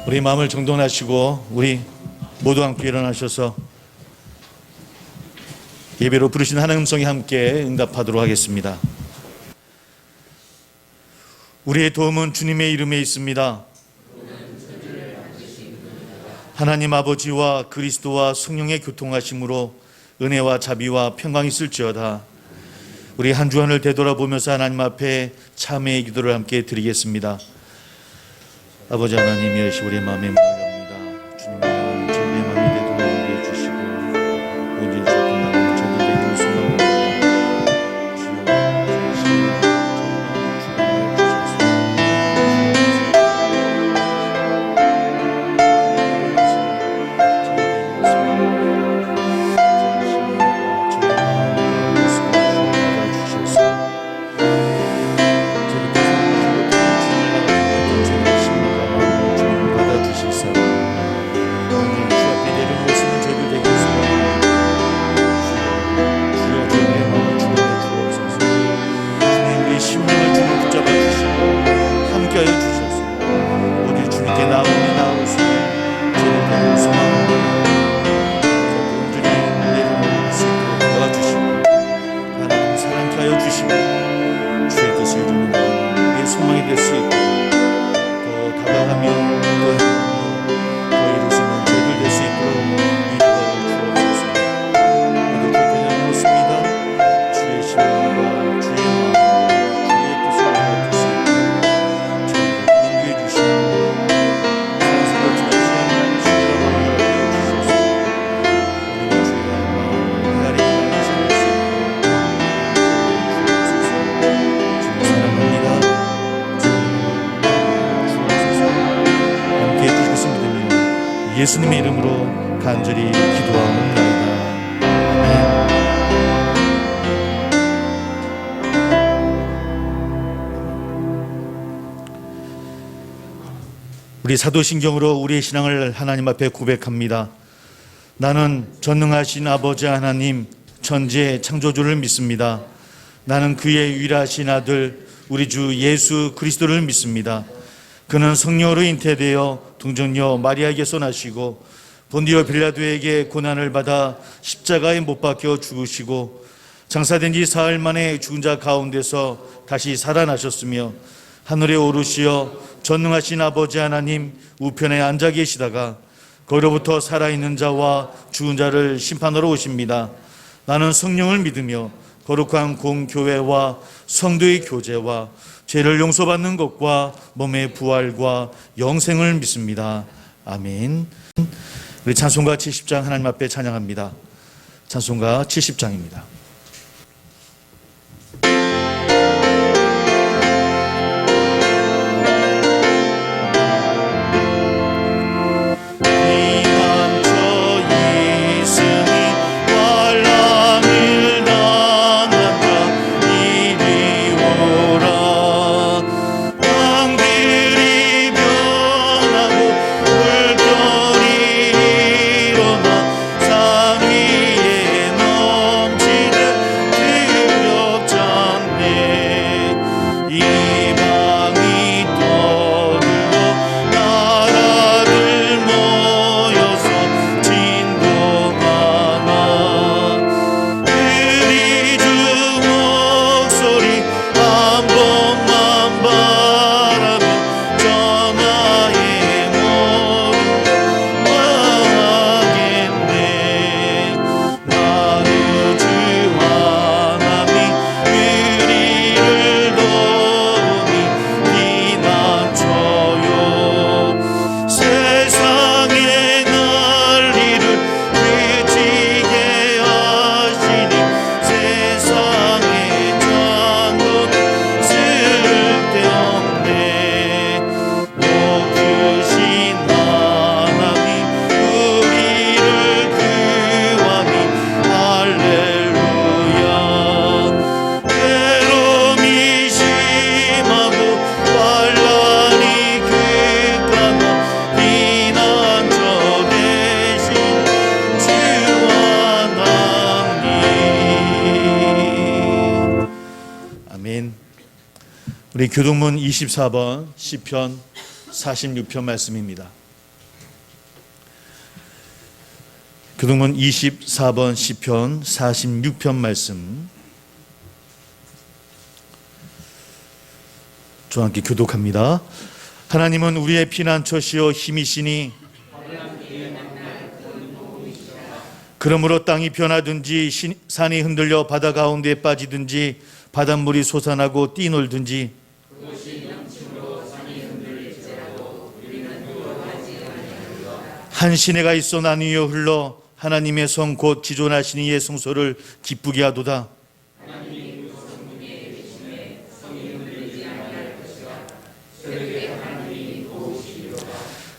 우리 마음을 정돈하시고 우리 모두 함께 일어나셔서 예배로 부르신 하나님 음성에 함께 응답하도록 하겠습니다. 우리의 도움은 주님의 이름에 있습니다. 하나님 아버지와 그리스도와 성령의 교통하심으로 은혜와 자비와 평강이 있을지어다. 우리 한 주간을 되돌아보면서 하나님 앞에 참회의 기도를 함께 드리겠습니다. 아버지 하나님, 여시 우리의 마음에 문을 엽니다. 주님의 향하는 저희의 마음이 되도록 인도해 주시고 온전히 적은 나오는 저희들 되기를 소망합니다. 주여, 저희 심령을 저희 예수님의 이름으로 간절히 기도하옵나이다. 우리 사도신경으로 우리의 신앙을 하나님 앞에 고백합니다. 나는 전능하신 아버지 하나님, 천지의 창조주를 믿습니다. 나는 그의 유일하신 아들 우리 주 예수 그리스도를 믿습니다. 그는 성령으로 잉태되어 동정녀 마리아에게서 나시고 본디오 빌라도에게 고난을 받아 십자가에 못 박혀 죽으시고 장사된 지 사흘 만에 죽은 자 가운데서 다시 살아나셨으며 하늘에 오르시어 전능하신 아버지 하나님 우편에 앉아 계시다가 거기로부터 살아있는 자와 죽은 자를 심판하러 오십니다. 나는 성령을 믿으며 거룩한 공교회와 성도의 교제와 죄를 용서받는 것과 몸의 부활과 영생을 믿습니다. 아멘. 우리 찬송가 70장 하나님 앞에 찬양합니다. 찬송가 70장입니다. 우리 교동문 24번 시편 46편 말씀입니다. 교동문 24번 시편 46편 말씀 저와 함께 교독합니다. 하나님은 우리의 피난처시요 힘이시니 그러므로 땅이 변하든지 산이 흔들려 바다 가운데에 빠지든지 바닷물이 솟아나고 뛰놀든지 한 시내가 있어 나뉘어 흘러 하나님의 성 곧 지존하신 이의 성소를 기쁘게 하도다.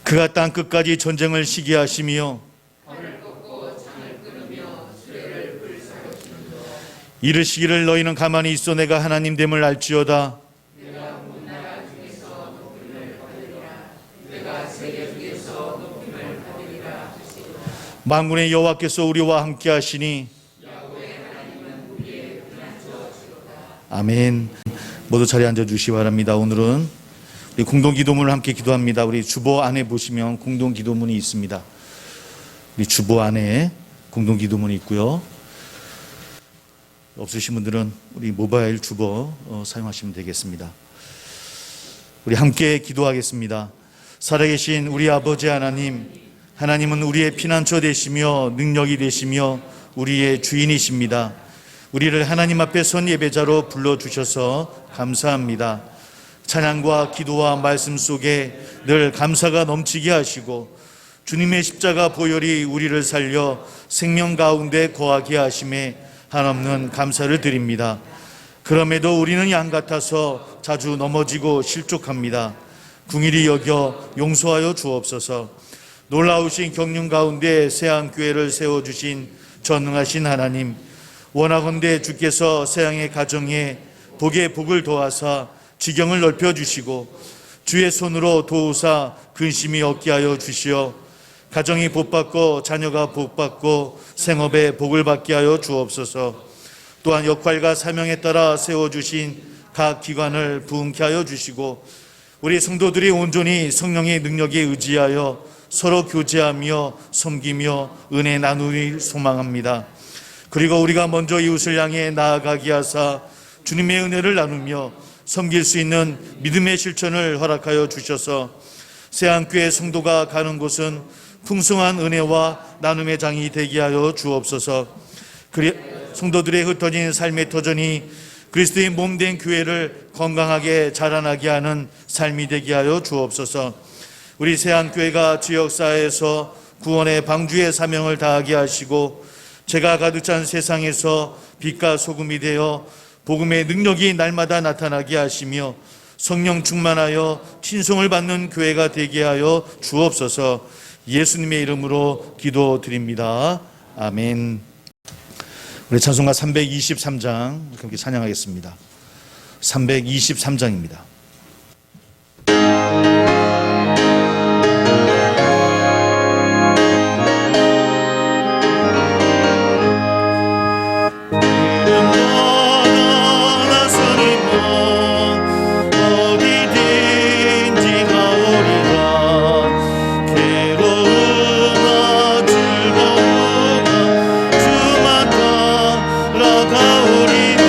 그가 땅 끝까지 전쟁을 시게 하시며 이르시기를 너희는 가만히 있어 내가 하나님됨을 알지어다. 만군의 여호와께서 우리와 함께 하시니 아멘. 모두 자리에 앉아주시기 바랍니다. 오늘은 우리 공동기도문을 함께 기도합니다. 우리 주보 안에 보시면 공동기도문이 있습니다. 우리 주보 안에 공동기도문이 있고요. 없으신 분들은 우리 모바일 주보 사용하시면 되겠습니다. 우리 함께 기도하겠습니다. 살아계신 우리 아버지 하나님, 하나님은 우리의 피난처 되시며 능력이 되시며 우리의 주인이십니다. 우리를 하나님 앞에 선 예배자로 불러주셔서 감사합니다. 찬양과 기도와 말씀 속에 늘 감사가 넘치게 하시고 주님의 십자가 보혈이 우리를 살려 생명 가운데 거하게 하심에 한없는 감사를 드립니다. 그럼에도 우리는 양 같아서 자주 넘어지고 실족합니다. 긍휼히 여겨 용서하여 주옵소서. 놀라우신 경륜 가운데 새앙교회를 세워주신 전능하신 하나님, 원하건대 주께서 새앙의 가정에 복의 복을 더하사 지경을 넓혀주시고 주의 손으로 도우사 근심이 얻게 하여 주시어 가정이 복받고 자녀가 복받고 생업에 복을 받게 하여 주옵소서. 또한 역할과 사명에 따라 세워주신 각 기관을 부흥케 하여 주시고 우리 성도들이 온전히 성령의 능력에 의지하여 서로 교제하며 섬기며 은혜 나누길 소망합니다. 그리고 우리가 먼저 이웃을 향해 나아가게 하사 주님의 은혜를 나누며 섬길 수 있는 믿음의 실천을 허락하여 주셔서 새앙교회 성도가 가는 곳은 풍성한 은혜와 나눔의 장이 되게 하여 주옵소서. 성도들의 흩어진 삶의 터전이 그리스도의 몸된 교회를 건강하게 자라나게 하는 삶이 되게 하여 주옵소서. 우리 새앙교회가 지역사회에서 구원의 방주의 사명을 다하게 하시고 죄가 가득 찬 세상에서 빛과 소금이 되어 복음의 능력이 날마다 나타나게 하시며 성령 충만하여 친송을 받는 교회가 되게 하여 주옵소서. 예수님의 이름으로 기도드립니다. 아멘. 우리 찬송가 323장 함께 찬양하겠습니다. 323장입니다. 주만 따라가오리니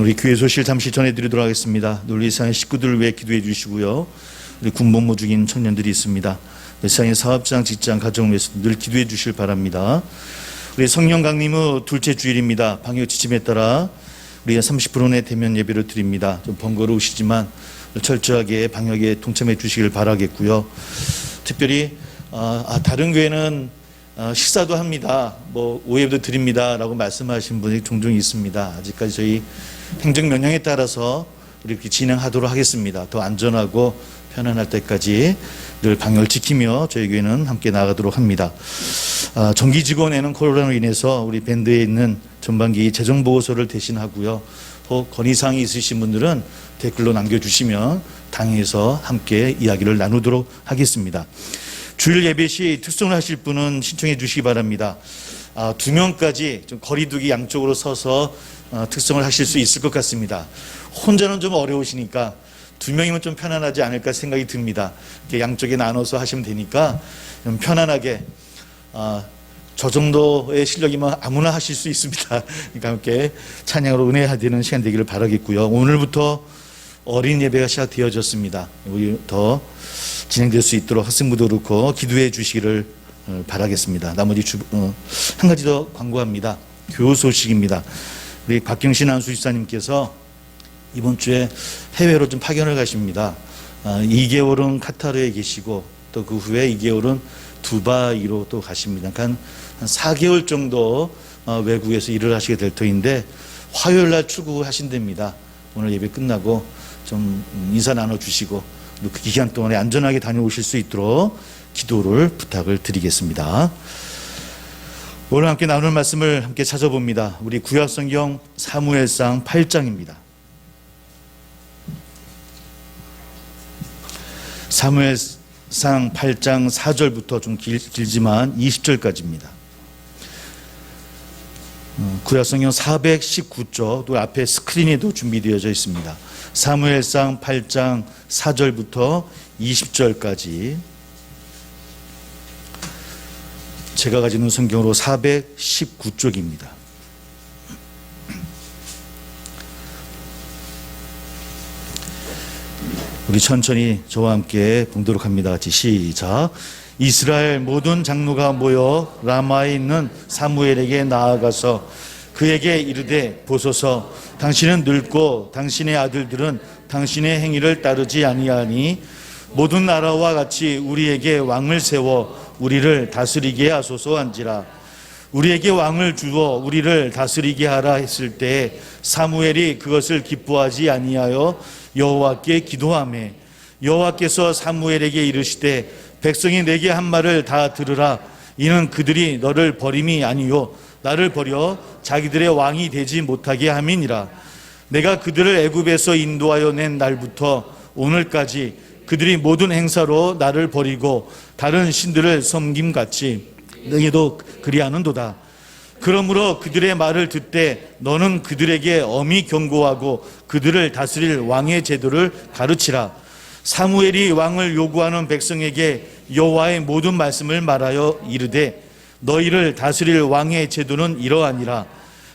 우리 교회 소식 잠시 전해드리도록 하겠습니다. 우리 이상의 식구들을 위해 기도해 주시고요. 우리 군복무 중인 청년들이 있습니다. 이상의 사업장, 직장, 가정을 위해서 늘 기도해 주실 바랍니다. 우리 성령 강림의 둘째 주일입니다. 방역 지침에 따라 우리가 30%의 대면 예배를 드립니다. 좀 번거로우시지만 철저하게 방역에 동참해 주시길 바라겠고요. 특별히 다른 교회는 식사도 합니다. 오예도 드립니다라고 말씀하신 분이 종종 있습니다. 아직까지 저희 행정 명령에 따라서 이렇게 진행하도록 하겠습니다. 더 안전하고 편안할 때까지 늘 방역을 지키며 저희 교회는 함께 나가도록 합니다. 정기 직원에는 코로나로 인해서 우리 밴드에 있는 전반기 재정 보고서를 대신하고요. 혹 건의사항이 있으신 분들은 댓글로 남겨주시면 당에서 함께 이야기를 나누도록 하겠습니다. 주일 예배 시 특송을 하실 분은 신청해 주시기 바랍니다. 2명까지 좀 거리두기 양쪽으로 서서 특송을 하실 수 있을 것 같습니다. 혼자는 좀 어려우시니까 2명이면 좀 편안하지 않을까 생각이 듭니다. 양쪽에 나눠서 하시면 되니까 좀 편안하게 저 정도의 실력이면 아무나 하실 수 있습니다. 그러니까 함께 찬양으로 은혜하되는 시간 되기를 바라겠고요. 오늘부터 어린 예배가 시작되어졌습니다. 우리 더 진행될 수 있도록 학생부도 그렇고 기도해 주시기를 바라겠습니다. 나머지 한 가지 더 광고합니다. 교우 소식입니다. 우리 박경신 안수집사님께서 이번 주에 해외로 좀 파견을 가십니다. 2개월은 카타르에 계시고 또 그 후에 2개월은 두바이로 또 가십니다. 그러니까 한 4개월 정도 외국에서 일을 하시게 될 터인데 화요일 날 출국하신답니다. 오늘 예배 끝나고 좀 인사 나눠주시고 그 기간 동안에 안전하게 다녀오실 수 있도록 기도를 부탁을 드리겠습니다. 오늘 함께 나눌 말씀을 함께 찾아봅니다. 우리 구약성경 사무엘상 8장입니다. 사무엘상 8장 4절부터 좀 길지만 20절까지입니다. 구약성경 419쪽 또 앞에 스크린에도 준비되어져 있습니다. 사무엘상 8장 4절부터 20절까지 제가 가지고 있는 성경으로 419쪽입니다. 우리 천천히 저와 함께 봉도록 합니다. 같이 시작. 이스라엘 모든 장로가 모여 라마에 있는 사무엘에게 나아가서 그에게 이르되 보소서 당신은 늙고 당신의 아들들은 당신의 행위를 따르지 아니하니 모든 나라와 같이 우리에게 왕을 세워 우리를 다스리게 하소서 한지라. 우리에게 왕을 주어 우리를 다스리게 하라 했을 때 사무엘이 그것을 기뻐하지 아니하여 여호와께 기도하매 여호와께서 사무엘에게 이르시되 백성이 내게 한 말을 다 들으라. 이는 그들이 너를 버림이 아니요 나를 버려 자기들의 왕이 되지 못하게 함이니라. 내가 그들을 애굽에서 인도하여 낸 날부터 오늘까지 그들이 모든 행사로 나를 버리고 다른 신들을 섬김같이 너희도 그리하는도다. 그러므로 그들의 말을 듣되 너는 그들에게 엄히 경고하고 그들을 다스릴 왕의 제도를 가르치라. 사무엘이 왕을 요구하는 백성에게 여호와의 모든 말씀을 말하여 이르되 너희를 다스릴 왕의 제도는 이러하니라.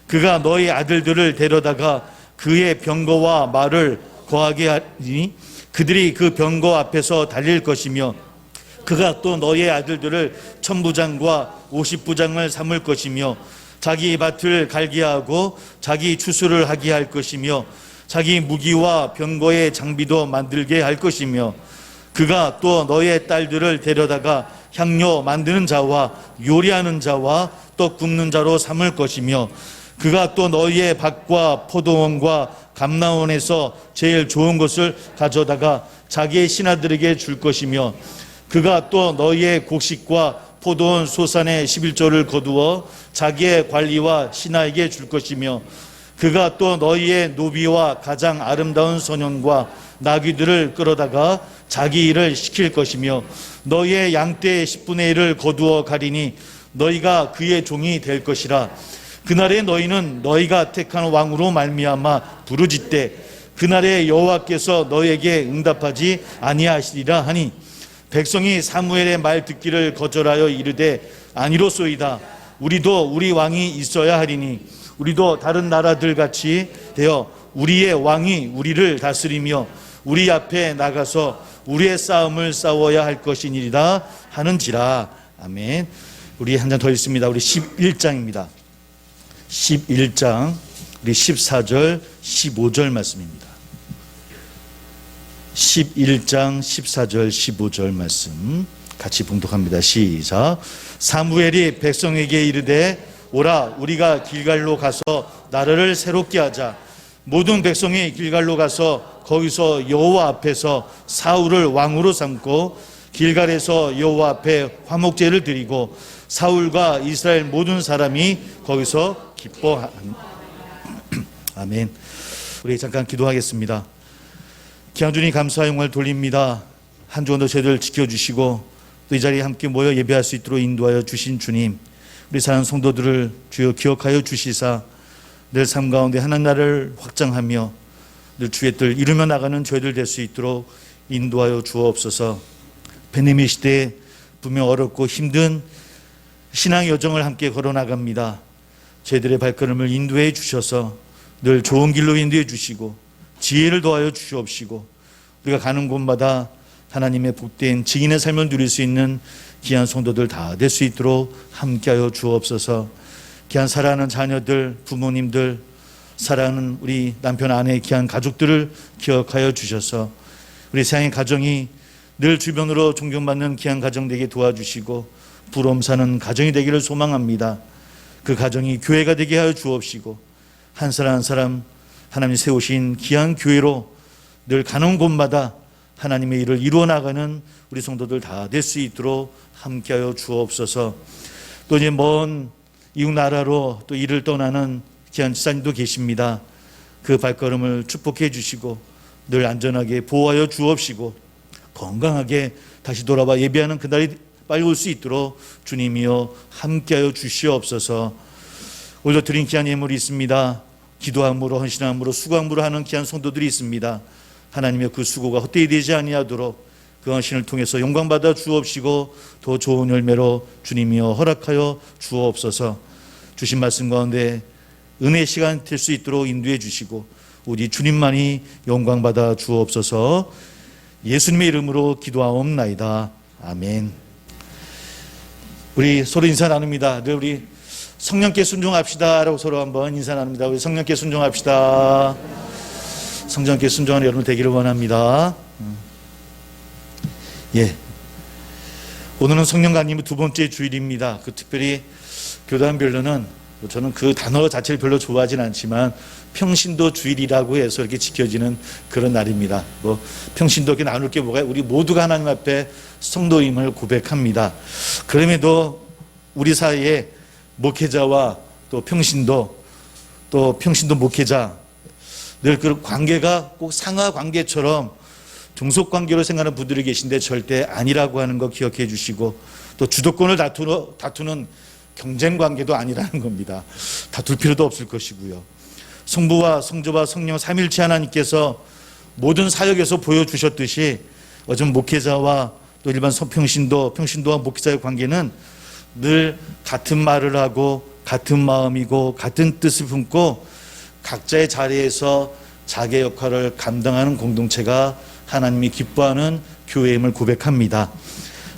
그가 너희 아들들을 데려다가 그의 병거와 말을 거하게 하니 그들이 그 병거 앞에서 달릴 것이며 그가 또 너희 아들들을 천부장과 50부장을 삼을 것이며 자기 밭을 갈게 하고 자기 추수를 하게 할 것이며 자기 무기와 병거의 장비도 만들게 할 것이며 그가 또 너의 딸들을 데려다가 향료 만드는 자와 요리하는 자와 떡 굽는 자로 삼을 것이며 그가 또 너희의 밭과 포도원과 감나원에서 제일 좋은 것을 가져다가 자기의 신하들에게 줄 것이며 그가 또 너희의 곡식과 포도원 소산의 11조를 거두어 자기의 관리와 신하에게 줄 것이며 그가 또 너희의 노비와 가장 아름다운 소년과 나귀들을 끌어다가 자기 일을 시킬 것이며 너희의 양떼의 10분의 1을 거두어 가리니 너희가 그의 종이 될 것이라. 그날에 너희는 너희가 택한 왕으로 말미암아 부르짖되 그날에 여호와께서 너희에게 응답하지 아니하시리라 하니 백성이 사무엘의 말 듣기를 거절하여 이르되 아니로소이다. 우리도 우리 왕이 있어야 하리니 우리도 다른 나라들 같이 되어 우리의 왕이 우리를 다스리며 우리 앞에 나가서 우리의 싸움을 싸워야 할 것이니이다 하는지라. 아멘. 우리 한 장 더 읽습니다. 우리 11장입니다. 11장 우리 14절 15절 말씀입니다. 11장 14절 15절 말씀 같이 봉독합니다. 시작. 사무엘이 백성에게 이르되 오라 우리가 길갈로 가서 나라를 새롭게 하자. 모든 백성이 길갈로 가서 거기서 여호와 앞에서 사울을 왕으로 삼고 길갈에서 여호와 앞에 화목제를 드리고 사울과 이스라엘 모든 사람이 거기서 기뻐하니. 아멘. 우리 잠깐 기도하겠습니다. 귀한 주님 감사의 영광을 돌립니다. 한 주간도 저희들 지켜주시고 또 이 자리에 함께 모여 예배할 수 있도록 인도하여 주신 주님, 우리 사랑하는 성도들을 주여 기억하여 주시사 늘 삶 가운데 하나님 나라를 확장하며 늘 주의 뜻을 이루며 나가는 저희들 될 수 있도록 인도하여 주옵소서. 팬데믹 시대에 분명 어렵고 힘든 신앙 여정을 함께 걸어나갑니다. 저희들의 발걸음을 인도해 주셔서 늘 좋은 길로 인도해 주시고 지혜를 더하여 주시옵시고 우리가 가는 곳마다 하나님의 복된 증인의 삶을 누릴 수 있는 귀한 성도들 다 될 수 있도록 함께하여 주옵소서. 귀한 사랑하는 자녀들, 부모님들, 사랑하는 우리 남편, 아내, 귀한 가족들을 기억하여 주셔서 우리 세상의 가정이 늘 주변으로 존경받는 귀한 가정 되게 도와주시고 부러움 사는 가정이 되기를 소망합니다. 그 가정이 교회가 되게 하여 주옵시고 한 사람 한 사람 하나님이 세우신 귀한 교회로 늘 가는 곳마다 하나님의 일을 이루어 나가는 우리 성도들 다 될 수 있도록 함께하여 주옵소서. 또 이제 먼 이웃 나라로 또 일을 떠나는 귀한 지사님도 계십니다. 그 발걸음을 축복해 주시고 늘 안전하게 보호하여 주옵시고 건강하게 다시 돌아와 예배하는 그날이 빨리 올 수 있도록 주님이여 함께하여 주시옵소서. 오늘도 드린 귀한 예물이 있습니다. 기도함으로 헌신함으로 수고함으로 하는 귀한 성도들이 있습니다. 하나님의 그 수고가 헛되이 되지 아니하도록 그 헌신을 통해서 영광받아 주옵시고 더 좋은 열매로 주님이여 허락하여 주옵소서. 주신 말씀 가운데 은혜의 시간 될 수 있도록 인도해 주시고 우리 주님만이 영광받아 주옵소서. 예수님의 이름으로 기도하옵나이다. 아멘. 우리 서로 인사 나눕니다. 늘 우리 성령께 순종합시다 라고 서로 한번 인사 나눕니다. 우리 성령께 순종합시다. 성령께 순종하는 여러분 되기를 원합니다. 예. 오늘은 성령가님의 두 번째 주일입니다. 그 특별히 교단별로는 저는 그 단어 자체를 별로 좋아하진 않지만 평신도 주일이라고 해서 이렇게 지켜지는 그런 날입니다. 뭐 평신도 이렇게 나눌 게 뭐가, 우리 모두가 하나님 앞에 성도임을 고백합니다. 그럼에도 우리 사이에 목회자와 또 평신도 목회자 늘 그 관계가 꼭 상하 관계처럼 종속 관계로 생각하는 분들이 계신데 절대 아니라고 하는 거 기억해 주시고 또 주도권을 다투는 경쟁 관계도 아니라는 겁니다. 다툴 필요도 없을 것이고요. 성부와 성자와 성령 삼일체 하나님께서 모든 사역에서 보여주셨듯이 어떤 목회자와 또 일반 평신도와 목회자의 관계는 늘 같은 말을 하고 같은 마음이고 같은 뜻을 품고 각자의 자리에서 자기의 역할을 감당하는 공동체가 하나님이 기뻐하는 교회임을 고백합니다.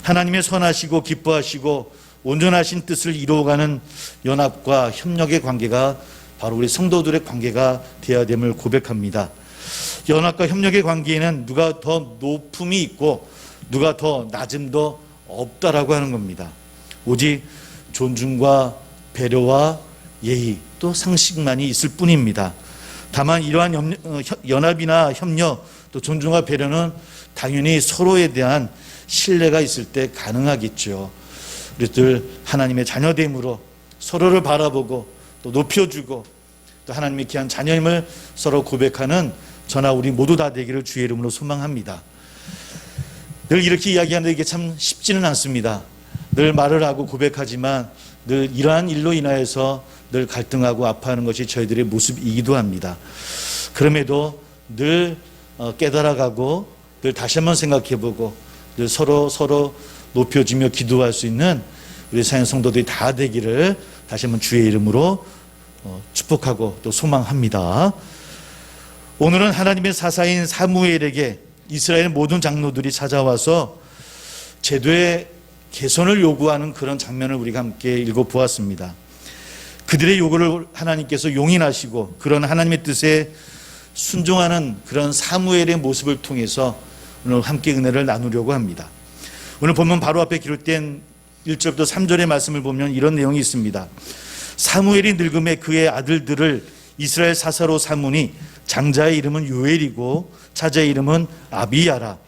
하나님의 선하시고 기뻐하시고 온전하신 뜻을 이루어가는 연합과 협력의 관계가 바로 우리 성도들의 관계가 되어야 됨을 고백합니다. 연합과 협력의 관계에는 누가 더 높음이 있고 누가 더 낮음도 없다라고 하는 겁니다. 오직 존중과 배려와 예의 또 상식만이 있을 뿐입니다. 다만 이러한 연합이나 협력 또 존중과 배려는 당연히 서로에 대한 신뢰가 있을 때 가능하겠죠. 우리들 하나님의 자녀됨으로 서로를 바라보고 또 높여주고 또 하나님의 귀한 자녀임을 서로 고백하는 저나 우리 모두 다 되기를 주의 이름으로 소망합니다. 늘 이렇게 이야기하는데 이게 참 쉽지는 않습니다. 늘 말을 하고 고백하지만 늘 이러한 일로 인하여서 늘 갈등하고 아파하는 것이 저희들의 모습이기도 합니다. 그럼에도 늘 깨달아가고 늘 다시 한번 생각해보고 늘 서로 높여주며 기도할 수 있는 우리 사연 성도들이 다 되기를 다시 한번 주의 이름으로 축복하고 또 소망합니다. 오늘은 하나님의 사사인 사무엘에게 이스라엘 모든 장로들이 찾아와서 제도의 개선을 요구하는 그런 장면을 우리가 함께 읽어보았습니다. 그들의 요구를 하나님께서 용인하시고 그런 하나님의 뜻에 순종하는 그런 사무엘의 모습을 통해서 오늘 함께 은혜를 나누려고 합니다. 오늘 본문 바로 앞에 기록된 1절부터 3절의 말씀을 보면 이런 내용이 있습니다. 사무엘이 늙음에 그의 아들들을 이스라엘 사사로 삼으니 장자의 이름은 요엘이고 차자의 이름은 아비야라.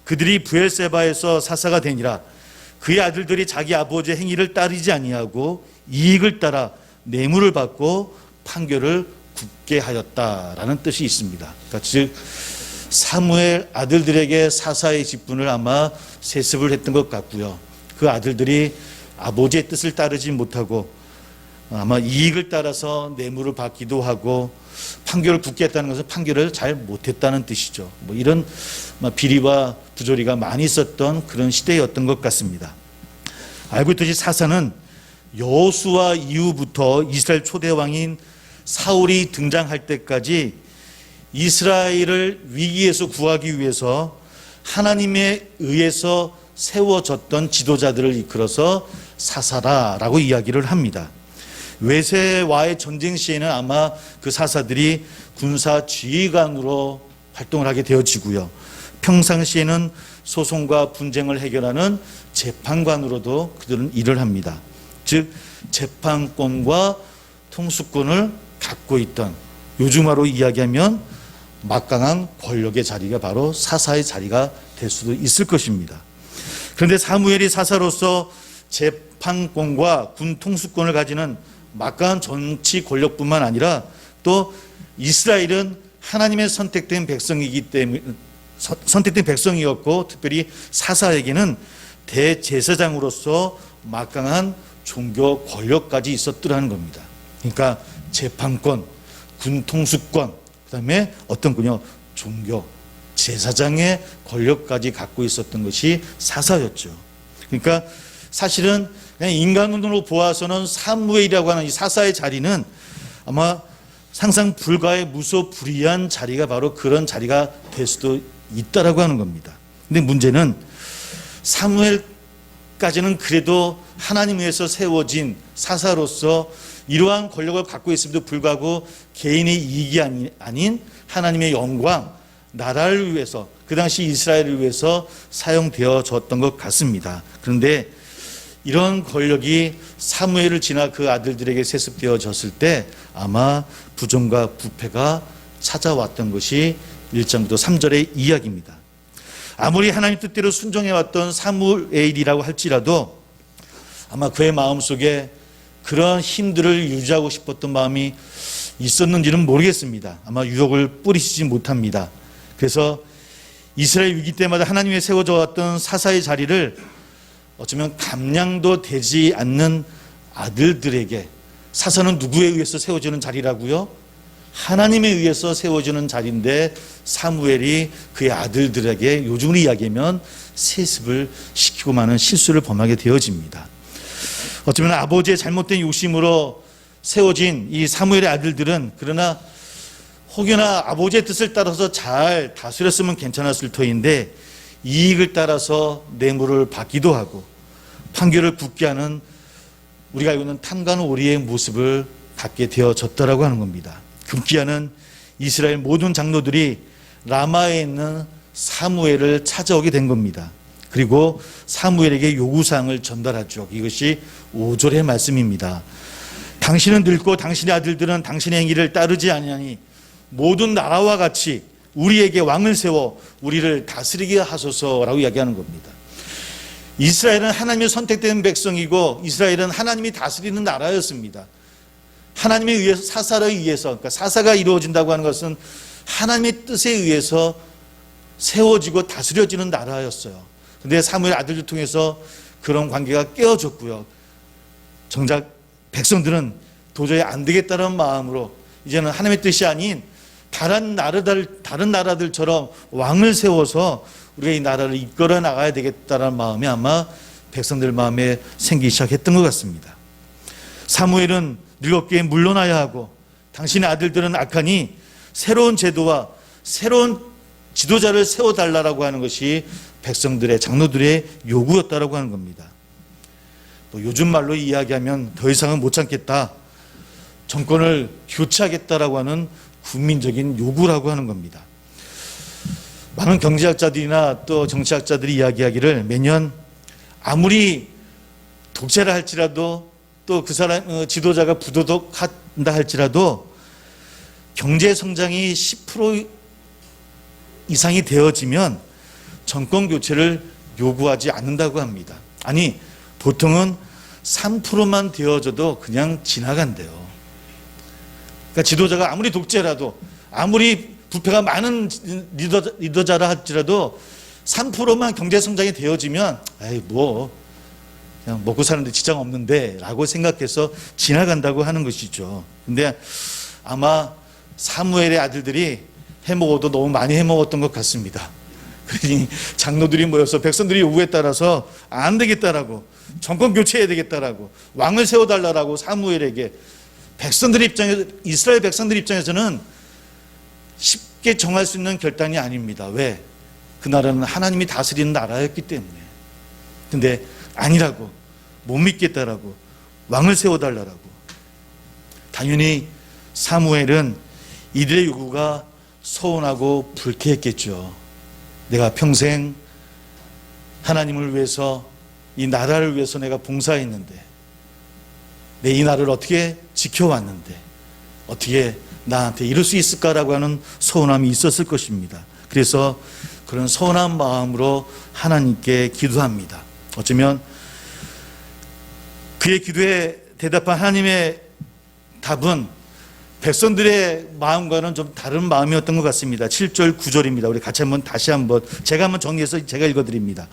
그들이 부엘세바에서 사사가 되니라. 그의 아들들이 자기 아버지의 행위를 따르지 아니하고 이익을 따라 뇌물을 받고 판결을 굳게 하였다라는 뜻이 있습니다. 그러니까 즉 사무엘 아들들에게 사사의 직분을 아마 세습을 했던 것 같고요. 그 아들들이 아버지의 뜻을 따르지 못하고 아마 이익을 따라서 뇌물을 받기도 하고 판결을 굳게 했다는 것은 판결을 잘 못했다는 뜻이죠. 뭐 이런 비리와 부조리가 많이 있었던 그런 시대였던 것 같습니다. 알고 있듯이 사사는 여호수아 이후부터 이스라엘 초대 왕인 사울이 등장할 때까지 이스라엘을 위기에서 구하기 위해서 하나님에 의해서 세워졌던 지도자들을 이끌어서 사사라라고 이야기를 합니다. 외세와의 전쟁 시에는 아마 그 사사들이 군사 지휘관으로 활동을 하게 되어지고요. 평상시에는 소송과 분쟁을 해결하는 재판관으로도 그들은 일을 합니다. 즉 재판권과 통수권을 갖고 있던, 요즘화로 이야기하면 막강한 권력의 자리가 바로 사사의 자리가 될 수도 있을 것입니다. 그런데 사무엘이 사사로서 재판권과 군 통수권을 가지는 막강한 정치 권력뿐만 아니라 또 이스라엘은 하나님의 선택된 백성이기 때문에 선택된 백성이었고 특별히 사사에게는 대제사장으로서 막강한 종교 권력까지 있었더라는 겁니다. 그러니까 재판권, 군 통수권, 그다음에 어떤 군요 종교 제사장의 권력까지 갖고 있었던 것이 사사였죠. 그러니까 사실은 그냥 인간으로 보아서는 사무엘이라고 하는 이 사사의 자리는 아마 상상 불가의 무소불위한 자리가 바로 그런 자리가 될 수도 있다라고 하는 겁니다. 근데 문제는 사무엘까지는 그래도 하나님 위해서 세워진 사사로서 이러한 권력을 갖고 있음에도 불구하고 개인의 이익이 아닌 하나님의 영광, 나라를 위해서 그 당시 이스라엘을 위해서 사용되어졌던 것 같습니다. 그런데 이런 권력이 사무엘을 지나 그 아들들에게 세습되어졌을 때 아마 부정과 부패가 찾아왔던 것이 1장부터 3절의 이야기입니다. 아무리 하나님 뜻대로 순종해왔던 사무엘이라고 할지라도 아마 그의 마음속에 그런 힘들을 유지하고 싶었던 마음이 있었는지는 모르겠습니다. 아마 유혹을 뿌리치지 못합니다. 그래서 이스라엘 위기 때마다 하나님의 세워져 왔던 사사의 자리를 어쩌면 감량도 되지 않는 아들들에게, 사사는 누구에 의해서 세워지는 자리라고요? 하나님에 의해서 세워지는 자리인데 사무엘이 그의 아들들에게 요즘으로 이야기하면 세습을 시키고 많은 실수를 범하게 되어집니다. 어쩌면 아버지의 잘못된 욕심으로 세워진 이 사무엘의 아들들은 그러나 혹여나 아버지의 뜻을 따라서 잘 다스렸으면 괜찮았을 터인데 이익을 따라서 뇌물을 받기도 하고 판결을 굳게 하는 우리가 알고 있는 탐관오리의 모습을 갖게 되어졌다라고 하는 겁니다. 급기야는 이스라엘 모든 장로들이 라마에 있는 사무엘을 찾아오게 된 겁니다. 그리고 사무엘에게 요구사항을 전달하죠. 이것이 5절의 말씀입니다. 당신은 늙고 당신의 아들들은 당신의 행위를 따르지 아니하니 모든 나라와 같이 우리에게 왕을 세워 우리를 다스리게 하소서라고 이야기하는 겁니다. 이스라엘은 하나님의 선택된 백성이고 이스라엘은 하나님이 다스리는 나라였습니다. 하나님에 의해서 사사에 의해서, 그러니까 사사가 이루어진다고 하는 것은 하나님의 뜻에 의해서 세워지고 다스려지는 나라였어요. 그런데 사무엘 아들들 통해서 그런 관계가 깨어졌고요. 정작 백성들은 도저히 안 되겠다는 마음으로 이제는 하나님의 뜻이 아닌 다른 나라들처럼 왕을 세워서 우리가 이 나라를 이끌어 나가야 되겠다는 마음이 아마 백성들 마음에 생기기 시작했던 것 같습니다. 사무엘은 늙었기에 물러나야 하고 당신의 아들들은 악하니 새로운 제도와 새로운 지도자를 세워달라고 하는 것이 백성들의, 장로들의 요구였다라고 하는 겁니다. 뭐 요즘 말로 이야기하면 더 이상은 못 참겠다, 정권을 교체하겠다라고 하는 국민적인 요구라고 하는 겁니다. 많은 경제학자들이나 또 정치학자들이 이야기하기를 매년 아무리 독재라 할지라도 또 그 사람 지도자가 부도덕한다 할지라도 경제 성장이 10% 이상이 되어지면 정권 교체를 요구하지 않는다고 합니다. 아니, 보통은 3%만 되어져도 그냥 지나간대요. 그러니까 지도자가 아무리 독재라도, 아무리 부패가 많은 리더자라 할지라도 3%만 경제 성장이 되어지면 아이 뭐 그냥 먹고 사는데 지장 없는데 라고 생각해서 지나간다고 하는 것이죠. 근데 아마 사무엘의 아들들이 해먹어도 너무 많이 해먹었던 것 같습니다. 그러니 장로들이 모여서 백성들이 요구에 따라서 안 되겠다라고, 정권 교체해야 되겠다라고, 왕을 세워달라고 사무엘에게, 백성들 입장에서, 이스라엘 백성들 입장에서는 쉽게 정할 수 있는 결단이 아닙니다. 왜? 그 나라는 하나님이 다스리는 나라였기 때문에. 근데 아니라고, 못 믿겠다라고, 왕을 세워달라고. 당연히 사무엘은 이들의 요구가 서운하고 불쾌했겠죠. 내가 평생 하나님을 위해서, 이 나라를 위해서 내가 봉사했는데, 내 이 나라를 어떻게 지켜왔는데 어떻게 나한테 이럴 수 있을까라고 하는 서운함이 있었을 것입니다. 그래서 그런 서운한 마음으로 하나님께 기도합니다. 어쩌면 그의 기도에 대답한 하나님의 답은 백성들의 마음과는 좀 다른 마음이었던 것 같습니다. 7절 9절입니다. 우리 같이 다시 한번 제가 한번 정리해서 제가 읽어드립니다.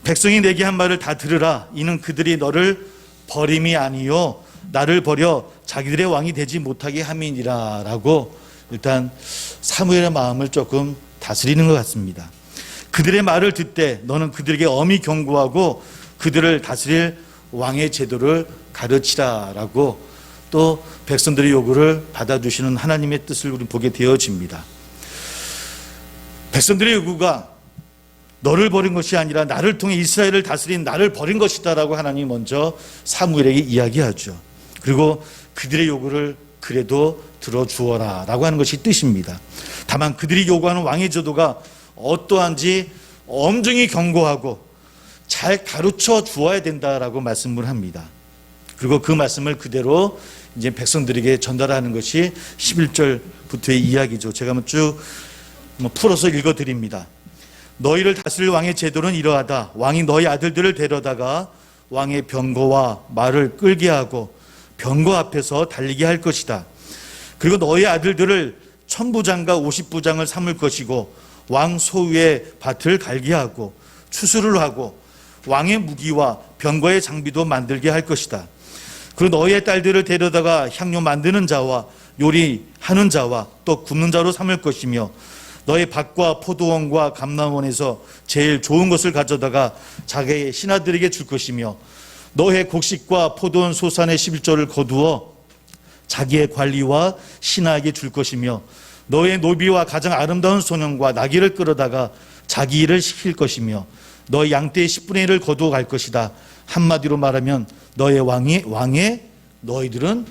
백성이 내게 한 말을 다 들으라. 이는 그들이 너를 버림이 아니요 나를 버려 자기들의 왕이 되지 못하게 함이니라 라고 일단 사무엘의 마음을 조금 다스리는 것 같습니다. 그들의 말을 듣되 너는 그들에게 엄히 경고하고 그들을 다스릴 왕의 제도를 가르치라 라고 또 백성들의 요구를 받아주시는 하나님의 뜻을 우리 보게 되어집니다. 백성들의 요구가 너를 버린 것이 아니라 나를 통해 이스라엘을 다스린 나를 버린 것이다 라고 하나님이 먼저 사무엘에게 이야기하죠. 그리고 그들의 요구를 그래도 들어주어라 라고 하는 것이 뜻입니다. 다만 그들이 요구하는 왕의 제도가 어떠한지 엄중히 경고하고 잘 가르쳐 주어야 된다라고 말씀을 합니다. 그리고 그 말씀을 그대로 이제 백성들에게 전달하는 것이 11절부터의 이야기죠. 제가 한번 쭉 풀어서 읽어드립니다. 너희를 다스릴 왕의 제도는 이러하다. 왕이 너희 아들들을 데려다가 왕의 병거와 말을 끌게 하고 병거 앞에서 달리게 할 것이다. 그리고 너희 아들들을 1000부장과 50부장을 삼을 것이고 왕 소유의 밭을 갈게 하고 추수를 하고 왕의 무기와 병거의 장비도 만들게 할 것이다. 그리고 너희의 딸들을 데려다가 향료 만드는 자와 요리하는 자와 또 굽는 자로 삼을 것이며 너의 밭과 포도원과 감람원에서 제일 좋은 것을 가져다가 자기의 신하들에게 줄 것이며 너의 곡식과 포도원 소산의 11조를 거두어 자기의 관리와 신하에게 줄 것이며 너의 노비와 가장 아름다운 소년과 나귀를 끌어다가 자기 일을 시킬 것이며 너의 양떼의 10분의 1을 거두어 갈 것이다. 한마디로 말하면 너의 왕의 너희들은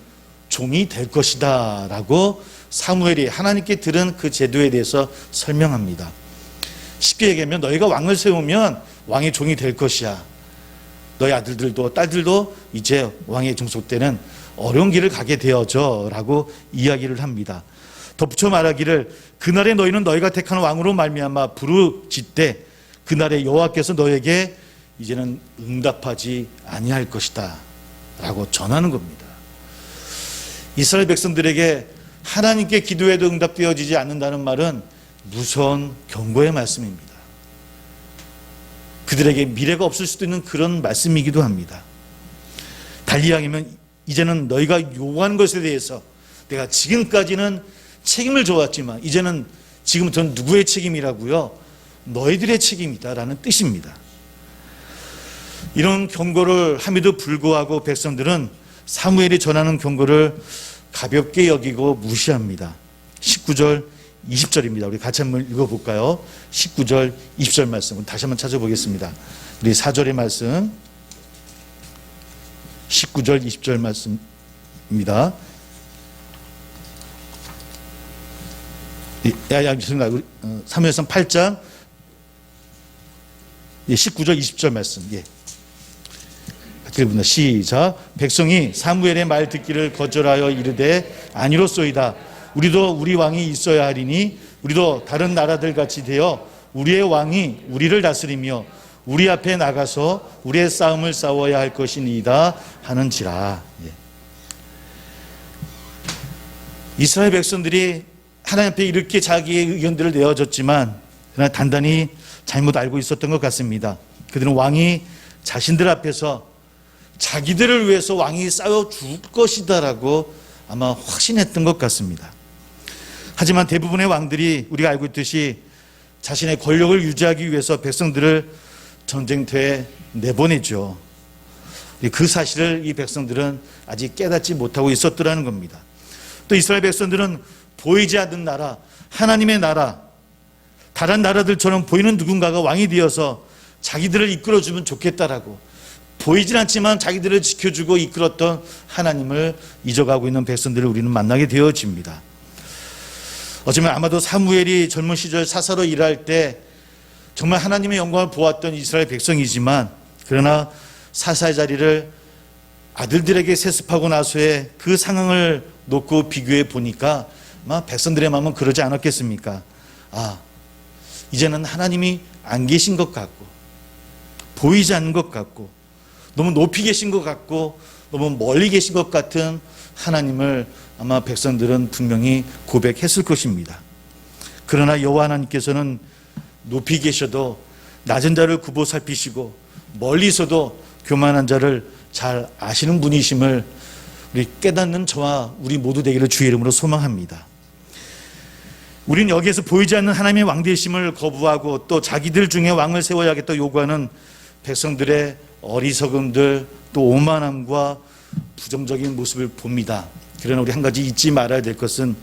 종이 될 것이다 라고 사무엘이 하나님께 들은 그 제도에 대해서 설명합니다. 쉽게 얘기하면 너희가 왕을 세우면 왕의 종이 될 것이야. 너희 아들들도 딸들도 이제 왕의 종속되는 어려운 길을 가게 되어져 라고 이야기를 합니다. 덧붙여 말하기를 그날에 너희는 너희가 택한 왕으로 말미암아 부르짖되 그날에 여호와께서 너에게 이제는 응답하지 아니할 것이다 라고 전하는 겁니다. 이스라엘 백성들에게 하나님께 기도해도 응답되어지지 않는다는 말은 무서운 경고의 말씀입니다. 그들에게 미래가 없을 수도 있는 그런 말씀이기도 합니다. 달리 이야기하면 이제는 너희가 요구하는 것에 대해서 내가 지금까지는 책임을 져왔지만 이제는 지금부터는 누구의 책임이라고요? 너희들의 책임이다라는 뜻입니다. 이런 경고를 함에도 불구하고 백성들은 사무엘이 전하는 경고를 가볍게 여기고 무시합니다. 19절 20절입니다. 우리 같이 한번 읽어볼까요? 19절, 20절 말씀 다시 한번 찾아보겠습니다. 우리 4절의 말씀, 19절, 20절 말씀입니다. 사무엘상 8장 19절, 20절 말씀. 읽습니다. 시작. 백성이 사무엘의 말 듣기를 거절하여 이르되 아니로소이다. 우리도 우리 왕이 있어야 하리니 우리도 다른 나라들 같이 되어 우리의 왕이 우리를 다스리며 우리 앞에 나가서 우리의 싸움을 싸워야 할 것이니이다 하는지라. 이스라엘 백성들이 하나님 앞에 이렇게 자기의 의견들을 내어줬지만 그러나 단단히 잘못 알고 있었던 것 같습니다. 그들은 왕이 자신들 앞에서 자기들을 위해서 왕이 싸워 줄 것이다라고 아마 확신했던 것 같습니다. 하지만 대부분의 왕들이 우리가 알고 있듯이 자신의 권력을 유지하기 위해서 백성들을 전쟁터에 내보내죠. 그 사실을 이 백성들은 아직 깨닫지 못하고 있었더라는 겁니다. 또 이스라엘 백성들은 보이지 않는 나라, 하나님의 나라, 다른 나라들처럼 보이는 누군가가 왕이 되어서 자기들을 이끌어주면 좋겠다라고 보이진 않지만 자기들을 지켜주고 이끌었던 하나님을 잊어가고 있는 백성들을 우리는 만나게 되어집니다. 어쩌면 아마도 사무엘이 젊은 시절 사사로 일할 때 정말 하나님의 영광을 보았던 이스라엘 백성이지만 그러나 사사의 자리를 아들들에게 세습하고 나서의 그 상황을 놓고 비교해 보니까 아마 백성들의 마음은 그러지 않았겠습니까? 이제는 하나님이 안 계신 것 같고 보이지 않는 것 같고 너무 높이 계신 것 같고 너무 멀리 계신 것 같은 하나님을 아마 백성들은 분명히 고백했을 것입니다. 그러나 여호와 하나님께서는 높이 계셔도 낮은 자를 굽어 살피시고 멀리서도 교만한 자를 잘 아시는 분이심을 우리 깨닫는 저와 우리 모두 되기를 주의 이름으로 소망합니다. 우리는 여기에서 보이지 않는 하나님의 왕 되심을 거부하고 또 자기들 중에 왕을 세워야겠다 요구하는 백성들의 어리석음들 또 오만함과 부정적인 모습을 봅니다. 그러나 우리 한 가지 잊지 말아야 될 것은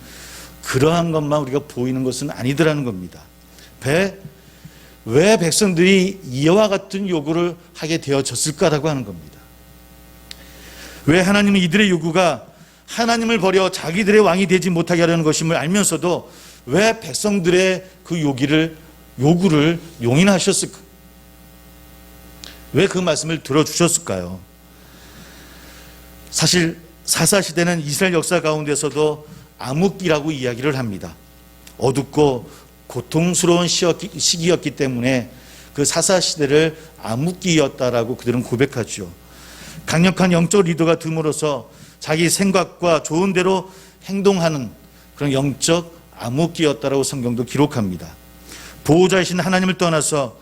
그러한 것만 우리가 보이는 것은 아니더라는 겁니다. 왜 백성들이 이와 같은 요구를 하게 되어졌을까라고 하는 겁니다. 왜 하나님은 이들의 요구가 하나님을 버려 자기들의 왕이 되지 못하게 하려는 것임을 알면서도 왜 백성들의 그 요구를 용인하셨을까? 왜 그 말씀을 들어주셨을까요? 사실 사사시대는 이스라엘 역사 가운데서도 암흑기라고 이야기를 합니다. 어둡고 고통스러운 시기였기 때문에 그 사사시대를 암흑기였다라고 그들은 고백하죠. 강력한 영적 리더가 됨으로써 자기 생각과 좋은 대로 행동하는 그런 영적 암흑기였다라고 성경도 기록합니다. 보호자이신 하나님을 떠나서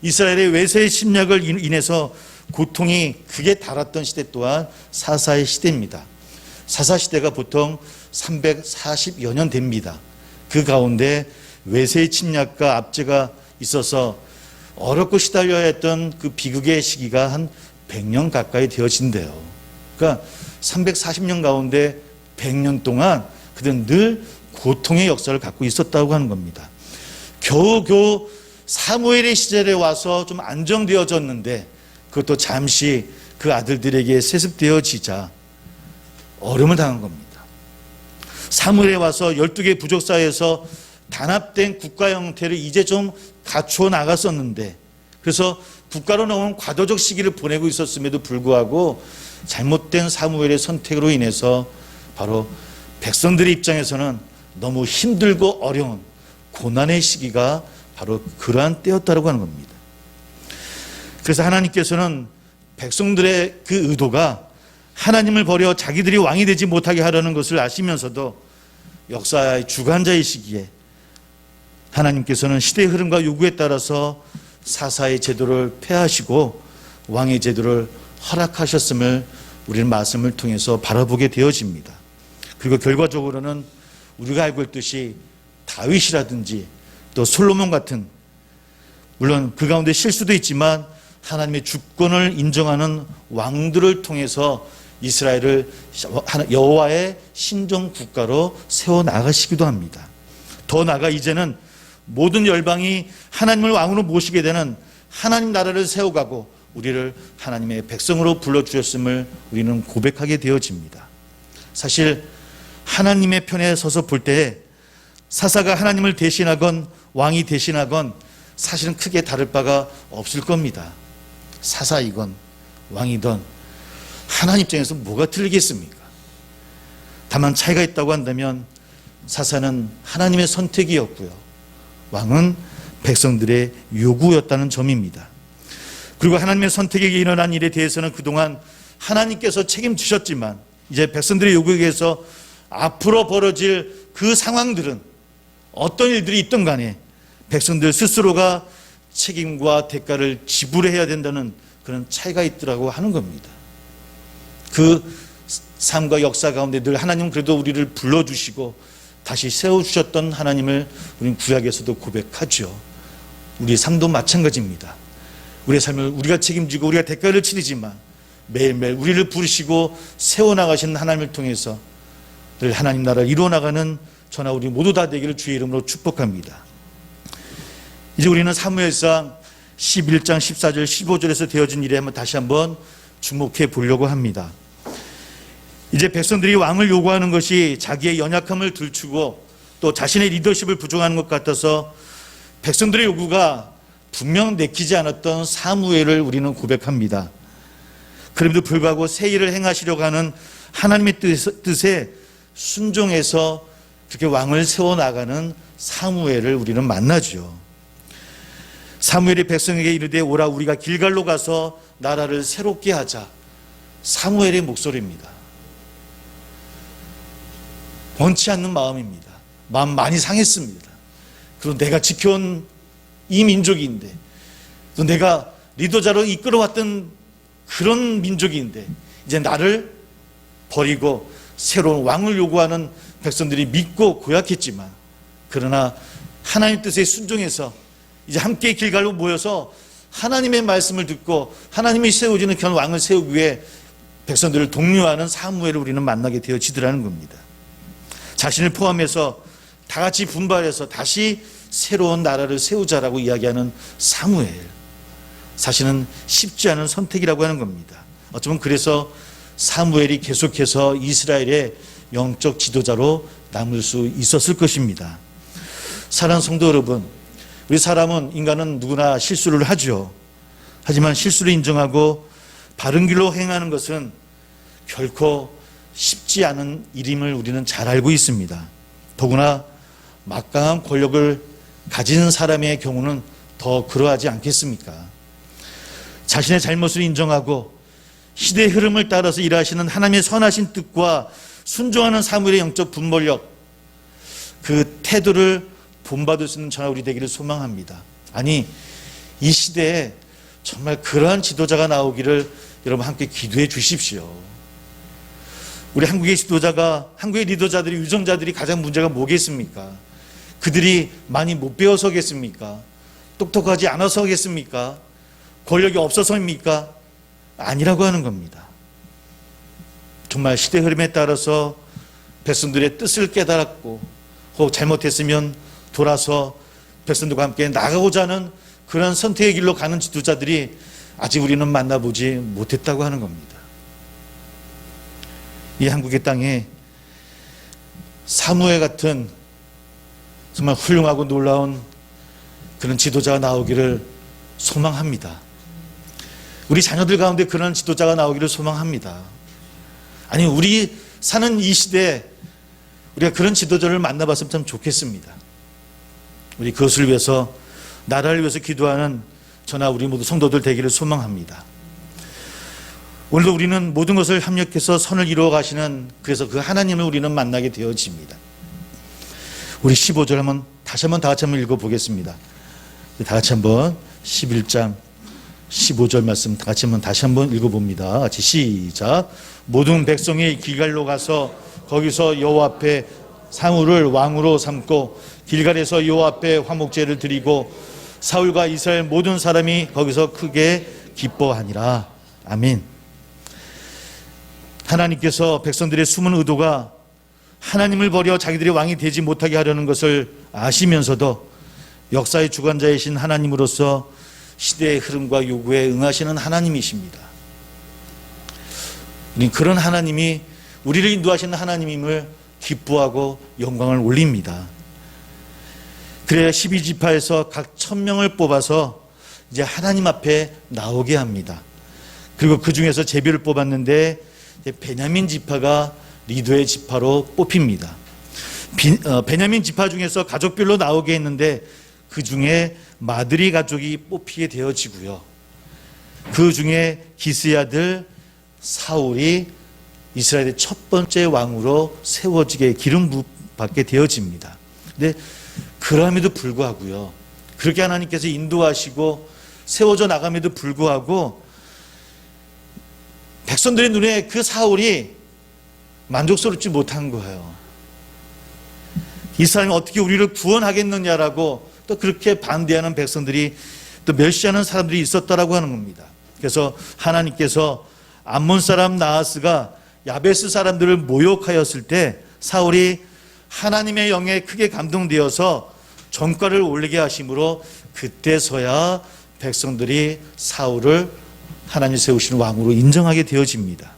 이스라엘의 외세의 침략을 인해서 고통이 극에 달았던 시대 또한 사사의 시대입니다. 사사시대가 보통 340여 년 됩니다. 그 가운데 외세의 침략과 압제가 있어서 어렵고 시달려야 했던 그 비극의 시기가 한 100년 가까이 되어진대요. 그러니까 340년 가운데 100년 동안 그들은 늘 고통의 역사를 갖고 있었다고 하는 겁니다. 겨우 사무엘의 시절에 와서 좀 안정되어졌는데 그것도 잠시 그 아들들에게 세습되어지자 어려움을 당한 겁니다. 사무엘에 와서 12개 부족사에서 단합된 국가 형태를 이제 좀 갖추어 나갔었는데 그래서 국가로 나온 과도적 시기를 보내고 있었음에도 불구하고 잘못된 사무엘의 선택으로 인해서 바로 백성들의 입장에서는 너무 힘들고 어려운 고난의 시기가 바로 그러한 때였다고 하는 겁니다. 그래서 하나님께서는 백성들의 그 의도가 하나님을 버려 자기들이 왕이 되지 못하게 하려는 것을 아시면서도 역사의 주관자의 시기에 하나님께서는 시대의 흐름과 요구에 따라서 사사의 제도를 폐하시고 왕의 제도를 허락하셨음을 우리는 말씀을 통해서 바라보게 되어집니다. 그리고 결과적으로는 우리가 알고 있듯이 다윗이라든지 또 솔로몬 같은 물론 그 가운데 실수도 있지만 하나님의 주권을 인정하는 왕들을 통해서 이스라엘을 여호와의 신정 국가로 세워나가시기도 합니다. 더 나아가 이제는 모든 열방이 하나님을 왕으로 모시게 되는 하나님 나라를 세워가고 우리를 하나님의 백성으로 불러주셨음을 우리는 고백하게 되어집니다. 사실 하나님의 편에 서서 볼 때 사사가 하나님을 대신하건 왕이 대신하건 사실은 크게 다를 바가 없을 겁니다. 사사이건 왕이든 하나님 입장에서 뭐가 틀리겠습니까? 다만 차이가 있다고 한다면 사사는 하나님의 선택이었고요, 왕은 백성들의 요구였다는 점입니다. 그리고 하나님의 선택에 일어난 일에 대해서는 그동안 하나님께서 책임지셨지만 이제 백성들의 요구에 의해서 앞으로 벌어질 그 상황들은 어떤 일들이 있든 간에 백성들 스스로가 책임과 대가를 지불해야 된다는 그런 차이가 있더라고 하는 겁니다. 그 삶과 역사 가운데 늘 하나님은 그래도 우리를 불러주시고 다시 세워주셨던 하나님을 우리는 구약에서도 고백하죠. 우리의 삶도 마찬가지입니다. 우리의 삶을 우리가 책임지고 우리가 대가를 치르지만 매일매일 우리를 부르시고 세워나가시는 하나님을 통해서 늘 하나님 나라를 이루어나가는 저나 우리 모두 다 되기를 주의 이름으로 축복합니다. 이제 우리는 사무엘상 11장 14절 15절에서 되어진 일에 다시 한번 주목해 보려고 합니다. 이제 백성들이 왕을 요구하는 것이 자기의 연약함을 들추고 또 자신의 리더십을 부정하는 것 같아서 백성들의 요구가 분명 내키지 않았던 사무엘을 우리는 고백합니다. 그럼에도 불구하고 새 일을 행하시려고 하는 하나님의 뜻에 순종해서 그렇게 왕을 세워나가는 사무엘을 우리는 만나죠. 사무엘이 백성에게 이르되 오라 우리가 길갈로 가서 나라를 새롭게 하자. 사무엘의 목소리입니다. 원치 않는 마음입니다. 마음 많이 상했습니다. 그리고 내가 지켜온 이 민족인데 또 내가 리더자로 이끌어왔던 그런 민족인데 이제 나를 버리고 새로운 왕을 요구하는 백성들이 믿고 고약했지만 그러나 하나님 뜻에 순종해서 이제 함께 길갈로 모여서 하나님의 말씀을 듣고 하나님이 세워지는 그런 왕을 세우기 위해 백성들을 독려하는 사무엘을 우리는 만나게 되어지더라는 겁니다. 자신을 포함해서 다 같이 분발해서 다시 새로운 나라를 세우자라고 이야기하는 사무엘. 사실은 쉽지 않은 선택이라고 하는 겁니다. 어쩌면 그래서 사무엘이 계속해서 이스라엘의 영적 지도자로 남을 수 있었을 것입니다. 사랑하는 성도 여러분, 우리 사람은 인간은 누구나 실수를 하죠. 하지만 실수를 인정하고 바른 길로 행하는 것은 결코 쉽지 않은 일임을 우리는 잘 알고 있습니다. 더구나 막강한 권력을 가진 사람의 경우는 더 그러하지 않겠습니까? 자신의 잘못을 인정하고 시대의 흐름을 따라서 일하시는 하나님의 선하신 뜻과 순종하는 사무엘의 영적 분별력, 그 태도를 본받을 수 있는 저나 우리 되기를 소망합니다. 아니, 이 시대에 정말 그러한 지도자가 나오기를 여러분 함께 기도해 주십시오. 우리 한국의 지도자가, 한국의 리더자들이, 유정자들이 가장 문제가 뭐겠습니까? 그들이 많이 못 배워서겠습니까? 똑똑하지 않아서겠습니까? 권력이 없어서입니까? 아니라고 하는 겁니다. 정말 시대 흐름에 따라서 백성들의 뜻을 깨달았고 혹 잘못했으면 돌아서 백성들과 함께 나가고자 하는 그런 선택의 길로 가는 지도자들이 아직 우리는 만나보지 못했다고 하는 겁니다. 이 한국의 땅에 사무엘 같은 정말 훌륭하고 놀라운 그런 지도자가 나오기를 소망합니다. 우리 자녀들 가운데 그런 지도자가 나오기를 소망합니다. 아니, 우리 사는 이 시대에 우리가 그런 지도자를 만나봤으면 참 좋겠습니다. 우리 그것을 위해서, 나라를 위해서 기도하는 저나 우리 모두 성도들 되기를 소망합니다. 오늘도 우리는 모든 것을 협력해서 선을 이루어 가시는, 그래서 그 하나님을 우리는 만나게 되어집니다. 우리 15절 한번 다시 한번 다 같이 한번 읽어보겠습니다. 다 같이 한번 11장 15절 말씀 다 같이 한번 다시 한번 읽어봅니다. 같이 시작. 모든 백성이 길갈로 가서 거기서 여호와 앞에 사울을 왕으로 삼고 길갈에서 여호와 앞에 화목제를 드리고 사울과 이스라엘 모든 사람이 거기서 크게 기뻐하니라. 아멘. 하나님께서 백성들의 숨은 의도가 하나님을 버려 자기들이 왕이 되지 못하게 하려는 것을 아시면서도 역사의 주관자이신 하나님으로서 시대의 흐름과 요구에 응하시는 하나님이십니다. 그런 하나님이 우리를 인도하시는 하나님임을 기뻐하고 영광을 올립니다. 그래야 12지파에서 각 1000명을 뽑아서 이제 하나님 앞에 나오게 합니다. 그리고 그 중에서 제비를 뽑았는데 베냐민 지파가 리더의 지파로 뽑힙니다. 베냐민 지파 중에서 가족별로 나오게 했는데 그 중에 마드리 가족이 뽑히게 되어지고요. 그 중에 기스의 아들 사울이 이스라엘의 첫 번째 왕으로 세워지게 기름 받게 되어집니다. 근데 그럼에도 불구하고요, 그렇게 하나님께서 인도하시고 세워져 나감에도 불구하고 백성들의 눈에 그 사울이 만족스럽지 못한 거예요. 이 사람이 어떻게 우리를 구원하겠느냐라고 또 그렇게 반대하는 백성들이 또 멸시하는 사람들이 있었다라고 하는 겁니다. 그래서 하나님께서 암몬 사람 나하스가 야베스 사람들을 모욕하였을 때 사울이 하나님의 영에 크게 감동되어서 전과를 올리게 하심으로 그때서야 백성들이 사울을 하나님 세우시는 왕으로 인정하게 되어집니다.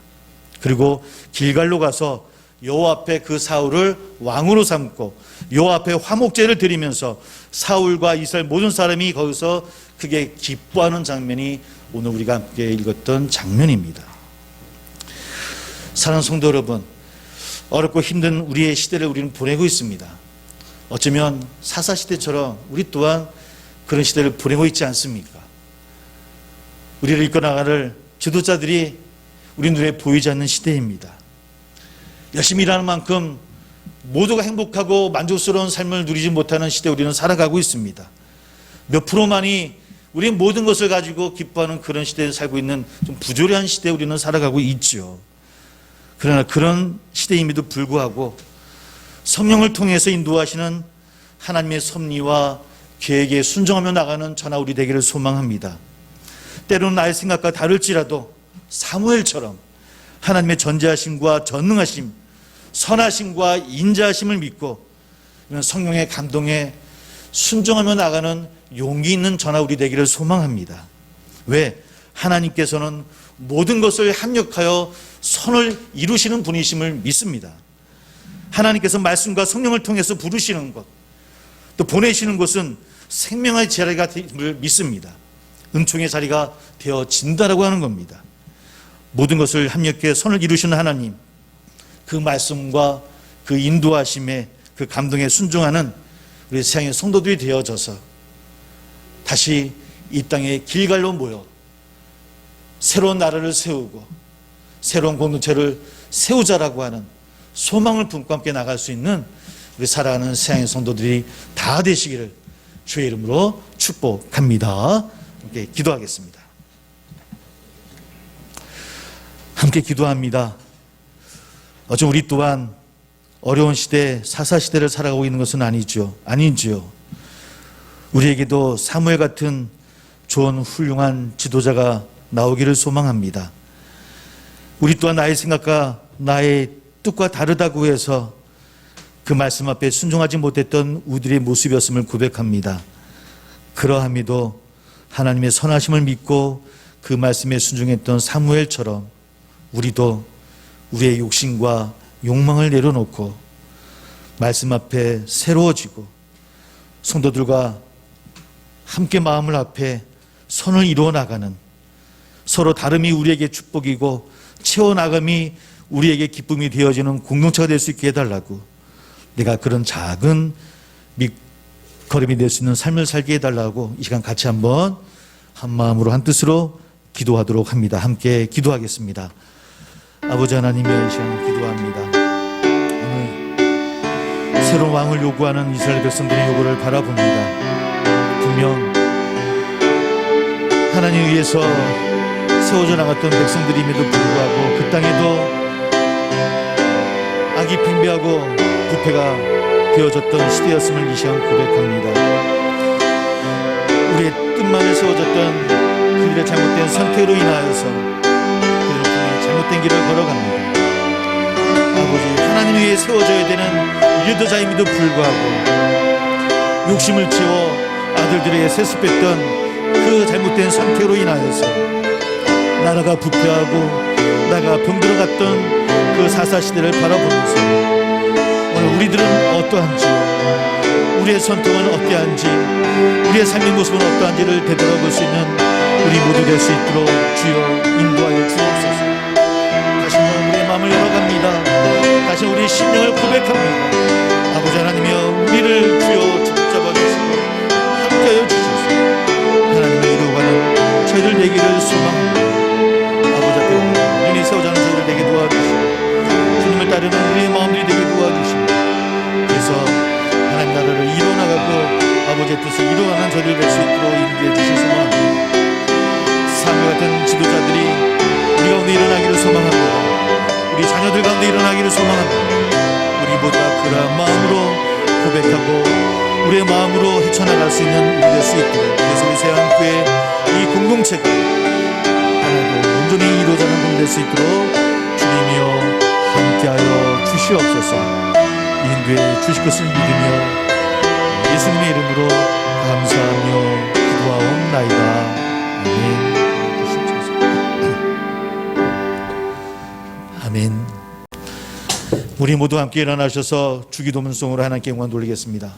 그리고 길갈로 가서 여호와 앞에 그 사울을 왕으로 삼고 여호와 앞에 화목제를 드리면서 사울과 이스라엘 모든 사람이 거기서 크게 기뻐하는 장면이 오늘 우리가 함께 읽었던 장면입니다. 사랑하는 성도 여러분, 어렵고 힘든 우리의 시대를 우리는 보내고 있습니다. 어쩌면 사사시대처럼 우리 또한 그런 시대를 보내고 있지 않습니까? 우리를 이끌어 나갈 지도자들이 우리 눈에 보이지 않는 시대입니다. 열심히 일하는 만큼 모두가 행복하고 만족스러운 삶을 누리지 못하는 시대에 우리는 살아가고 있습니다. 몇 프로만이 우리 모든 것을 가지고 기뻐하는 그런 시대에 살고 있는 좀 부조리한 시대에 우리는 살아가고 있죠. 그러나 그런 시대임에도 불구하고 성령을 통해서 인도하시는 하나님의 섭리와 계획에 순종하며 나가는 저나 우리 되기를 소망합니다. 때로는 나의 생각과 다를지라도 사무엘처럼 하나님의 전지하심과 전능하심, 선하심과 인자하심을 믿고 성령의 감동에 순종하며 나가는 용기 있는 저나 우리 되기를 소망합니다. 왜? 하나님께서는 모든 것을 합력하여 선을 이루시는 분이심을 믿습니다. 하나님께서 말씀과 성령을 통해서 부르시는 것, 또 보내시는 것은 생명의 자리가 됨을 믿습니다. 은총의 자리가 되어진다라고 하는 겁니다. 모든 것을 합력해 선을 이루시는 하나님, 그 말씀과 그 인도하심에 그 감동에 순종하는 우리 세상의 성도들이 되어져서 다시 이 땅에 길갈로 모여 새로운 나라를 세우고 새로운 공동체를 세우자라고 하는 소망을 품고 함께 나갈 수 있는 우리 사랑하는 세상의 성도들이 다 되시기를 주의 이름으로 축복합니다. 함께 기도하겠습니다. 함께 기도합니다. 어쩌면 우리 또한 어려운 시대, 사사시대를 살아가고 있는 것은 아니지요. 우리에게도 사무엘 같은 좋은 훌륭한 지도자가 나오기를 소망합니다. 우리 또한 나의 생각과 나의 뜻과 다르다고 해서 그 말씀 앞에 순종하지 못했던 우리의 모습이었음을 고백합니다. 그러함에도 하나님의 선하심을 믿고 그 말씀에 순종했던 사무엘처럼 우리도 우리의 욕심과 욕망을 내려놓고 말씀 앞에 새로워지고 성도들과 함께 마음을 합해 선을 이루어 나가는, 서로 다름이 우리에게 축복이고 채워나감이 우리에게 기쁨이 되어지는 공동체가 될 수 있게 해달라고, 내가 그런 작은 밑거름이 될 수 있는 삶을 살게 해달라고 이 시간 같이 한번 한마음으로 한뜻으로 기도하도록 합니다. 함께 기도하겠습니다. 아버지 하나님의 시간 기도합니다. 오늘 새로운 왕을 요구하는 이스라엘 백성들의 요구를 바라봅니다. 분명 하나님에 의해서 세워져 나갔던 백성들임에도 불구하고 그 땅에도 악이 팽배하고 부패가 되어졌던 시대였음을 이 시간 고백합니다. 우리의 뜻만에 세워졌던 그들의 잘못된 선택으로 인하여서 그들은 분명히 잘못된 길을 걸어갑니다. 아버지, 하나님 위해 위에 세워져야 되는 리더자임에도 불구하고 욕심을 채워 아들들에게 세습했던 그 잘못된 상태로 인하여서 나라가 부패하고 나라가 병들어갔던 그 사사시대를 바라보면서 오늘 우리들은 어떠한지, 우리의 선택은 어떠한지, 우리의 삶의 모습은 어떠한지를 되돌아볼 수 있는 우리 모두 될 수 있도록 주여 인도하여 주옵소서. 다시 한번 우리의 마음을 열어갑니다. 다시 우리의 심령을 고백합니다. 아버지 하나님이여, 우리를 주여 붙잡아 주시고 함께하여 주셔서 하나님의 이루어가는 저희들 되기를 소망합니다. 아버지 앞에 눈이 세워자는 저희들 되게 도와주시고 주님을 따르는 우리의 마음들이 되게 도와주시고, 그래서 하나님 나라를 이루어나가고 아버지의 뜻을 이루어가는 저희들 될 수 있도록 인도해 주시기 소망합니다. 사람과 같은 지도자들이 우리 가운데 일어나기를 소망합니다. 우리 자녀들 가운데 일어나기를 소망합니다. 우리 모두가 그러한 마음으로 고백하고 우리의 마음으로 헤쳐나갈 수 있는 우리 될 수 있도록, 그래서 우리 새한교회 이 공동체가 하나도 온전히 이루어가는 공 될 수 있도록 주님이여 함께하여 주시옵소서. 인도해 주실 것을 믿으며 예수님의 이름으로 감사하며 기도하옵나이다. 아멘. 아멘. 우리 모두 함께 일어나셔서 주기도문송으로 하나님께 영광 돌리겠습니다.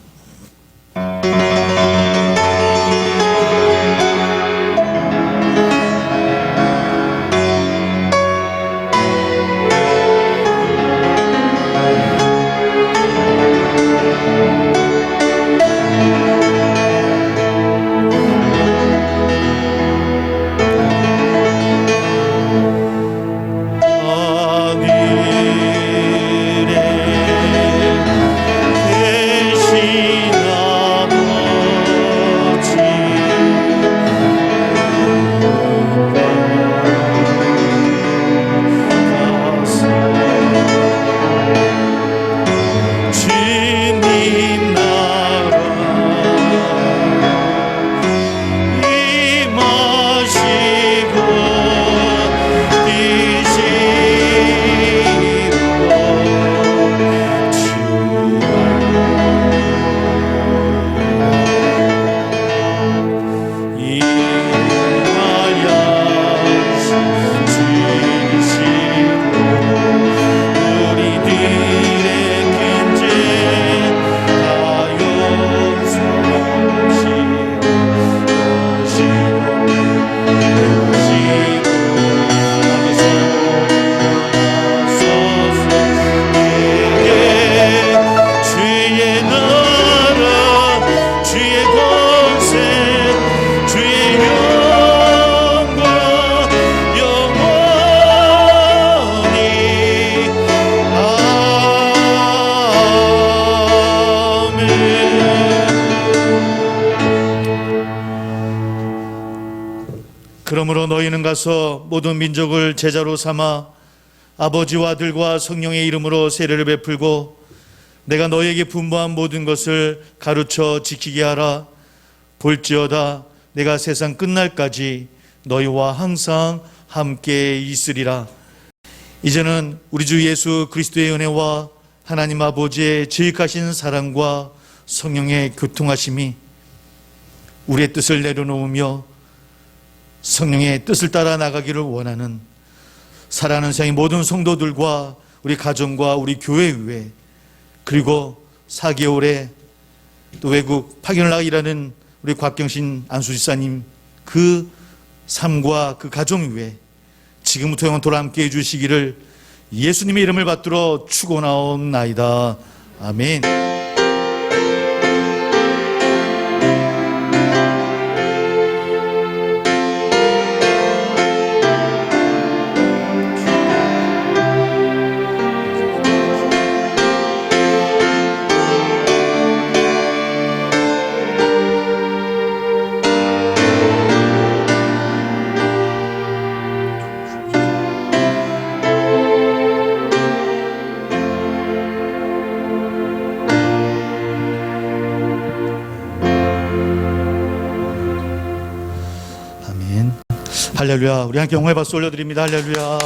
그러므로 너희는 가서 모든 민족을 제자로 삼아 아버지와 아들과 성령의 이름으로 세례를 베풀고 내가 너희에게 분부한 모든 것을 가르쳐 지키게 하라. 볼지어다 내가 세상 끝날까지 너희와 항상 함께 있으리라. 이제는 우리 주 예수 그리스도의 은혜와 하나님 아버지의 지극하신 사랑과 성령의 교통하심이 우리의 뜻을 내려놓으며 성령의 뜻을 따라 나가기를 원하는 사랑하는 세상의 모든 성도들과 우리 가정과 우리 교회 위에, 그리고 4개월에 또 외국 파견을 나가 일하는 우리 곽경신 안수지사님 그 삶과 그 가정 위에 지금부터 영원토록 함께 해주시기를 예수님의 이름을 받들어 축원하옵나이다. 아멘. 할렐루야. 우리 함께 영광의 박수 올려드립니다. 할렐루야.